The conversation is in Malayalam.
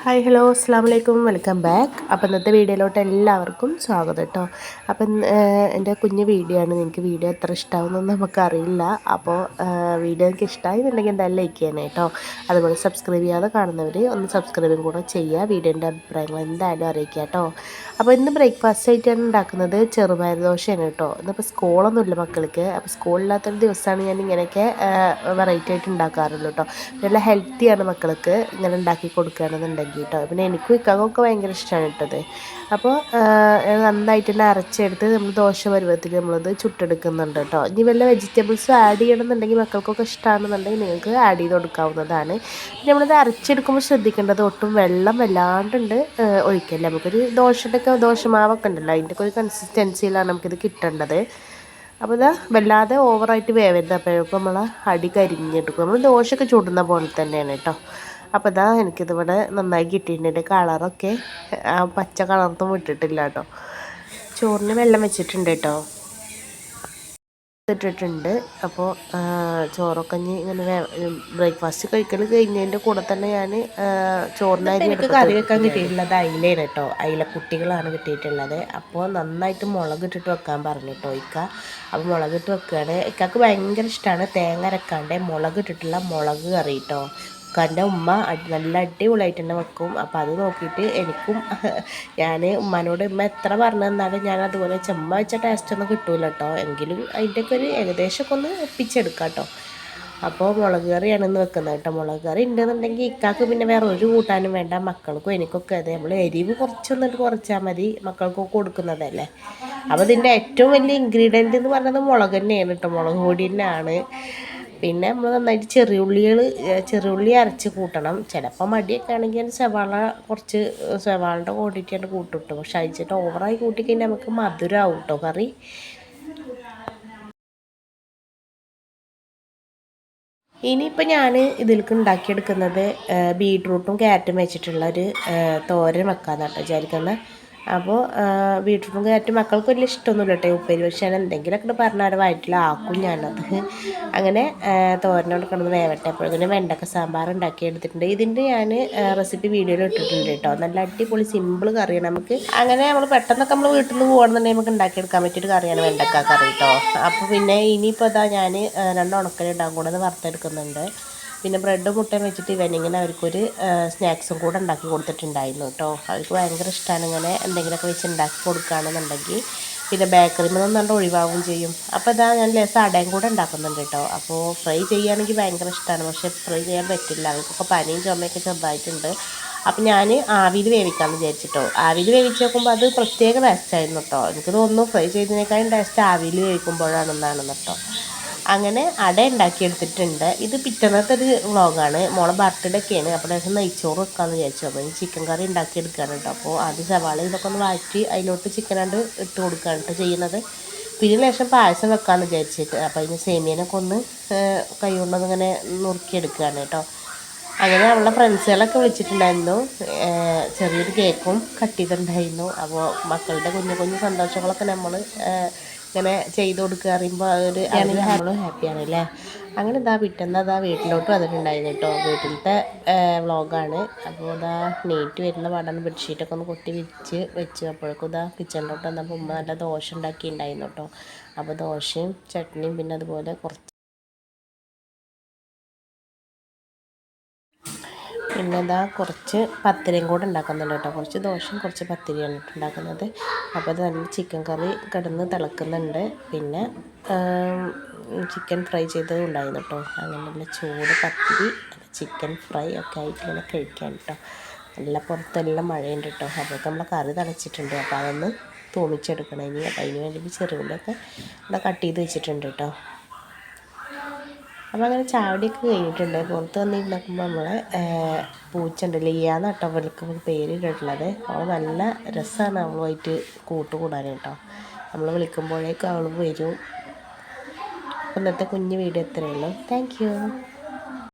ഹായ് ഹലോ അസ്സാം വലൈക്കും വെൽക്കം ബാക്ക്. അപ്പോൾ ഇന്നത്തെ വീഡിയോയിലോട്ട് എല്ലാവർക്കും സ്വാഗതം കേട്ടോ. അപ്പം എൻ്റെ കുഞ്ഞ് വീഡിയോ ആണ്. നിങ്ങൾക്ക് വീഡിയോ എത്ര ഇഷ്ടമാവുമെന്നൊന്നും നമുക്കറിയില്ല. അപ്പോൾ വീഡിയോ എനിക്ക് ഇഷ്ടമായി എന്നുണ്ടെങ്കിൽ എന്തായാലും ലൈക്ക് ചെയ്യണേ കേട്ടോ. അതുപോലെ സബ്സ്ക്രൈബ് ചെയ്യാതെ കാണുന്നവർ ഒന്ന് സബ്സ്ക്രൈബും കൂടെ ചെയ്യുക. വീഡിയോൻ്റെ അഭിപ്രായങ്ങൾ എന്തായാലും അറിയിക്കുക കേട്ടോ. അപ്പോൾ ഇന്ന് ബ്രേക്ക്ഫാസ്റ്റ് ആയിട്ടാണ് ഉണ്ടാക്കുന്നത് ചെറുപയർ ദോശയാണ് കേട്ടോ. ഇന്നിപ്പോൾ സ്കൂളൊന്നുമില്ല മക്കൾക്ക്. അപ്പോൾ സ്കൂളില്ലാത്തൊരു ദിവസമാണ് ഞാൻ ഇങ്ങനെയൊക്കെ വെറൈറ്റി ആയിട്ട് ഉണ്ടാക്കാറുള്ളൂ കേട്ടോ. നല്ല ഹെൽത്തിയാണ് മക്കൾക്ക് ഇങ്ങനെ ഉണ്ടാക്കി കൊടുക്കുകയാണെന്നുണ്ടെങ്കിൽ കേട്ടോ. പിന്നെ എനിക്കും ഇക്കാക്കൊക്കെ ഭയങ്കര ഇഷ്ടമാണ് ഇട്ടത്. അപ്പോൾ നന്നായിട്ട് തന്നെ അരച്ചെടുത്ത് നമ്മൾ ദോശ പരുവത്തിൽ നമ്മളത് ചുട്ടെടുക്കുന്നുണ്ട് കേട്ടോ. ഇനി വല്ല വെജിറ്റബിൾസും ആഡ് ചെയ്യണമെന്നുണ്ടെങ്കിൽ മക്കൾക്കൊക്കെ ഇഷ്ടമാണെന്നുണ്ടെങ്കിൽ നിങ്ങൾക്ക് ആഡ് ചെയ്ത് കൊടുക്കാവുന്നതാണ്. പിന്നെ നമ്മളിത് അരച്ചെടുക്കുമ്പോൾ ശ്രദ്ധിക്കേണ്ടത് ഒട്ടും വെള്ളം വല്ലാണ്ടുണ്ട് ഒഴിക്കല്ലേ. നമുക്കൊരു ദോശമാവൊക്കെ ഉണ്ടല്ലോ, അതിൻ്റെയൊക്കെ ഒരു കൺസിസ്റ്റൻസിയിലാണ് നമുക്കിത് കിട്ടേണ്ടത്. അപ്പോൾ ഇതാ വല്ലാതെ ഓവറായിട്ട് വേവരുത്. അപ്പോഴേക്കും നമ്മൾ അടി കരിഞ്ഞെടുക്കും. നമ്മൾ ദോശയൊക്കെ ചുടുന്ന പോലെ തന്നെയാണ് കേട്ടോ. അപ്പോൾ ഇതാ എനിക്കിതിവിടെ നന്നായി കിട്ടിയിട്ടുണ്ട്. കളറൊക്കെ പച്ച കളർന്നും വിട്ടിട്ടില്ല കേട്ടോ. ചോറിന് വെള്ളം വെച്ചിട്ടുണ്ട് കേട്ടോ, ഇട്ടിട്ടുണ്ട്. അപ്പോൾ ചോറൊക്കെ ഇങ്ങനെ ബ്രേക്ക്ഫാസ്റ്റ് കഴിക്കൽ കഴിഞ്ഞതിൻ്റെ കൂടെ തന്നെ ഞാൻ ചോറിനായി എനിക്ക് കറി വെക്കാൻ കിട്ടിയിട്ടുള്ളത് അയിലയാണ് കേട്ടോ. അയിലക്കുട്ടികളാണ് കിട്ടിയിട്ടുള്ളത്. അപ്പോൾ നന്നായിട്ട് മുളകിട്ടിട്ട് വെക്കാൻ പറഞ്ഞു കേട്ടോ ഇക്ക. അപ്പോൾ മുളകിട്ട് വെക്കുകയാണ്. ഇക്കാക്ക് ഭയങ്കര ഇഷ്ടമാണ് തേങ്ങ അരക്കാണ്ട് മുളകിട്ടിട്ടുള്ള മുളക് കറി കേട്ടോ. ഇക്കാൻ്റെ ഉമ്മ നല്ല അടിപൊളിയായിട്ട് തന്നെ വെക്കും. അപ്പോൾ അത് നോക്കിയിട്ട് എനിക്കും ഞാൻ ഉമ്മാനോട് ഉമ്മ എത്ര പറഞ്ഞു തന്നാലും ഞാൻ അതുപോലെ ചെമ്മ വെച്ച ടേസ്റ്റൊന്നും കിട്ടൂല കേട്ടോ. എങ്കിലും അതിൻ്റെയൊക്കെ ഒരു ഏകദേശമൊക്കെ ഒന്ന് ഒപ്പിച്ചെടുക്കാം കേട്ടോ. അപ്പോൾ മുളക് കറിയാണെന്ന് വെക്കുന്നത് കേട്ടോ. മുളക് കറി ഉണ്ടെന്നുണ്ടെങ്കിൽ ഇക്കാക്ക് പിന്നെ വേറെ ഒരു കൂട്ടാനും വേണ്ട. മക്കൾക്കും എനിക്കൊക്കെ അതെ, നമ്മൾ എരിവ് കുറച്ചൊന്നിട്ട് കുറച്ചാൽ മതി, മക്കൾക്കൊക്കെ കൊടുക്കുന്നതല്ലേ. അപ്പോൾ ഇതിൻ്റെ ഏറ്റവും വലിയ ഇൻഗ്രീഡിയൻ്റ് എന്ന് പറയുന്നത് മുളക് തന്നെയാണ് കേട്ടോ. മുളക് പൊടി തന്നെയാണ്. പിന്നെ നമ്മൾ നന്നായിട്ട് ചെറിയുള്ളി അരച്ച് കൂട്ടണം. ചിലപ്പോൾ മടിയൊക്കെ ആണെങ്കിൽ സവാളയുടെ ക്വാണ്ടിറ്റിയാണ് കൂട്ടിട്ടു. പക്ഷെ അയച്ചിട്ട് ഓവറായി കൂട്ടിക്കഴിഞ്ഞാൽ നമുക്ക് മധുരമാവും കേട്ടോ കറി. ഇനിയിപ്പോൾ ഞാൻ ഇതിലേക്ക് ഉണ്ടാക്കിയെടുക്കുന്നത് ബീട്രൂട്ടും ക്യാരറ്റും വെച്ചിട്ടുള്ള ഒരു തോരൻ വെക്കാമെന്നാണ് കേട്ടോ വിചാരിക്കുന്നത്. അപ്പോൾ ബീട്രൂട്ടും ക്യാരറ്റും മക്കൾക്ക് വലിയ ഇഷ്ടമൊന്നുമില്ല കേട്ടോ ഉപ്പേരി. പക്ഷേ ഞാൻ എന്തെങ്കിലുമൊക്കെ പറഞ്ഞാൽ വയറ്റിലാക്കും ഞാനത്. അങ്ങനെ തോരനോട് കിടന്ന് വേവട്ടെ. അപ്പോഴത്തേനും വെണ്ടക്ക സാമ്പാർ ഉണ്ടാക്കി എടുത്തിട്ടുണ്ട്. ഇതിൻ്റെ ഞാൻ റെസിപ്പി വീഡിയോയിൽ ഇട്ടിട്ടുണ്ട് കേട്ടോ. നല്ല അടിപൊളി സിമ്പിൾ കറിയാണ്. നമുക്ക് അങ്ങനെ നമ്മൾ പെട്ടെന്നൊക്കെ നമ്മൾ വീട്ടിൽ നിന്ന് പോകുകയാണെന്നുണ്ടെങ്കിൽ നമുക്ക് ഉണ്ടാക്കിയെടുക്കാൻ പറ്റിയൊരു കറിയാണ് വെണ്ടക്ക കറി കേട്ടോ. അപ്പോൾ പിന്നെ ഇനിയിപ്പോൾ അതാ ഞാൻ 2 ഉണക്കലുണ്ടാകും കൂടെ വറുത്തെടുക്കുന്നുണ്ട്. പിന്നെ ബ്രെഡ് മുട്ടയും വെച്ചിട്ട് ഇവനിങ്ങനെ അവർക്കൊരു സ്നാക്സും കൂടെ ഉണ്ടാക്കി കൊടുത്തിട്ടുണ്ടായിരുന്നു കേട്ടോ. അവർക്ക് ഭയങ്കര ഇഷ്ടമാണ് ഇങ്ങനെ എന്തെങ്കിലുമൊക്കെ വെച്ച് ഉണ്ടാക്കി കൊടുക്കുകയാണെന്നുണ്ടെങ്കിൽ. പിന്നെ ബേക്കറിയിൽ നിന്നുകൊണ്ട് ഒഴിവാകുകയും ചെയ്യും. അപ്പോൾ ഇതാ ഞാൻ ലേസം അടയും കൂടെ ഉണ്ടാക്കുന്നുണ്ട് കേട്ടോ. അപ്പോൾ ഫ്രൈ ചെയ്യുകയാണെങ്കിൽ ഭയങ്കര ഇഷ്ടമാണ്, പക്ഷേ ഫ്രൈ ചെയ്യാൻ പറ്റില്ല. അവർക്കൊക്കെ പനിയും ചുമയൊക്കെ ചെറുതായിട്ടുണ്ട്. അപ്പം ഞാൻ ആവിയിൽ വേവിക്കാമെന്ന് വിചാരിച്ചിട്ടോ. ആവിയിൽ വേവിച്ച് നോക്കുമ്പോൾ അത് പ്രത്യേക ടേസ്റ്റായിരുന്നു കേട്ടോ. എനിക്ക് തോന്നുന്നു ഫ്രൈ ചെയ്തതിനേക്കാളും ടേസ്റ്റ് ആവിയിൽ വേവിക്കുമ്പോഴാണെന്നാണെന്ന് കേട്ടോ. അങ്ങനെ അട ഉണ്ടാക്കിയെടുത്തിട്ടുണ്ട്. ഇത് പിറ്റേന്നത്തെ ഒരു വ്ളോഗാണ്. മോളെ ബർത്ത്ഡേ ഒക്കെയാണ്. അപ്പോൾ ലേശം നെയ്ച്ചോറ് വെക്കാമെന്ന് വിചാരിച്ചു. അപ്പോൾ ചിക്കൻ കറി ഉണ്ടാക്കിയെടുക്കുകയാണ് കേട്ടോ. അപ്പോൾ ആദ്യം സവാള ഇതൊക്കെ ഒന്ന് വാറ്റി അതിലോട്ട് ചിക്കനാണ്ട് ഇട്ട് കൊടുക്കുകയാണ് കേട്ടോ ചെയ്യുന്നത്. പിന്നെ ലേശം പായസം വെക്കാമെന്ന് വിചാരിച്ചിട്ട് അപ്പോൾ അതിന് സേമിയനൊക്കെ ഒന്ന് കൈ കൊണ്ടൊന്നിങ്ങനെ നുറുക്കിയെടുക്കുകയാണ് കേട്ടോ. അങ്ങനെ അവളുടെ ഫ്രണ്ട്സുകളൊക്കെ വിളിച്ചിട്ടുണ്ടായിരുന്നു. ചെറിയൊരു കേക്കും കട്ട് ചെയ്തിട്ടുണ്ടായിരുന്നു. അപ്പോൾ മക്കളുടെ കുഞ്ഞു കുഞ്ഞു സന്തോഷങ്ങളൊക്കെ നമ്മൾ ഇങ്ങനെ ചെയ്ത് കൊടുക്കുക അറിയുമ്പോൾ അതൊരു നമ്മളും ഹാപ്പിയാണ് അല്ലേ. അങ്ങനെ പിറ്റേന്ന് വീട്ടിലോട്ട് വന്നിട്ടുണ്ടായിരുന്നു കേട്ടോ. വീട്ടിലത്തെ വ്ളോഗാണ്. അപ്പോൾ നീറ്റ് വരുന്ന പാടാണ്. ബെഡ്ഷീറ്റൊക്കെ ഒന്ന് കൊട്ടി വെച്ച് അപ്പോഴേക്കും കിച്ചണിലോട്ട് വന്നപ്പോൾ ഉമ്മ നല്ല ദോശ ഉണ്ടാക്കിയിട്ടുണ്ടായിരുന്നു കേട്ടോ. അപ്പോൾ ദോശയും ചട്നിയും പിന്നെ അതുപോലെ കുറച്ച് പിന്നെ കുറച്ച് പത്തിരിയും കൂടെ ഉണ്ടാക്കുന്നുണ്ട് കേട്ടോ. കുറച്ച് ദോശയും കുറച്ച് പത്തിരിയാണ് ഉണ്ടാക്കുന്നത്. അപ്പോൾ അത് നല്ല ചിക്കൻ കറി കിടന്ന് തിളക്കുന്നുണ്ട്. പിന്നെ ചിക്കൻ ഫ്രൈ ചെയ്തതും ഉണ്ടായിരുന്നു കേട്ടോ. അങ്ങനെ നല്ല ചൂട് പത്തിരി ചിക്കൻ ഫ്രൈ ഒക്കെ ആയിട്ട് ഇങ്ങനെ കഴിക്കാൻ കേട്ടോ. നല്ല പുറത്തെല്ലാം മഴയുണ്ട് കേട്ടോ. അപ്പോഴൊക്കെ നമ്മളെ കറി തിളച്ചിട്ടുണ്ട്. അപ്പോൾ അതൊന്ന് തൂമിച്ചെടുക്കണം ഇനി. അപ്പോൾ അതിന് വേണ്ടി ചെറുള്ളിയൊക്കെ ഇവിടെ കട്ട് ചെയ്ത് വെച്ചിട്ടുണ്ട് കേട്ടോ. അപ്പോൾ അങ്ങനെ ചാവടിയൊക്കെ കഴിഞ്ഞിട്ടുണ്ട്. പുറത്ത് വന്നിരുന്നപ്പോൾ നമ്മളെ പൂച്ചുണ്ട് ലിയാന്ന് കേട്ടോ അവൾക്ക് പേരിട്ടിട്ടുള്ളത്. അവൾ നല്ല രസമാണ് അവളുമായിട്ട് കൂട്ടുകൂടാൻ കേട്ടോ. നമ്മൾ വിളിക്കുമ്പോഴേക്കും അവൾ വരും. ഇന്നത്തെ കുഞ്ഞു വീഡിയോ ഇത്രയേ ഉള്ളൂ. Thank you.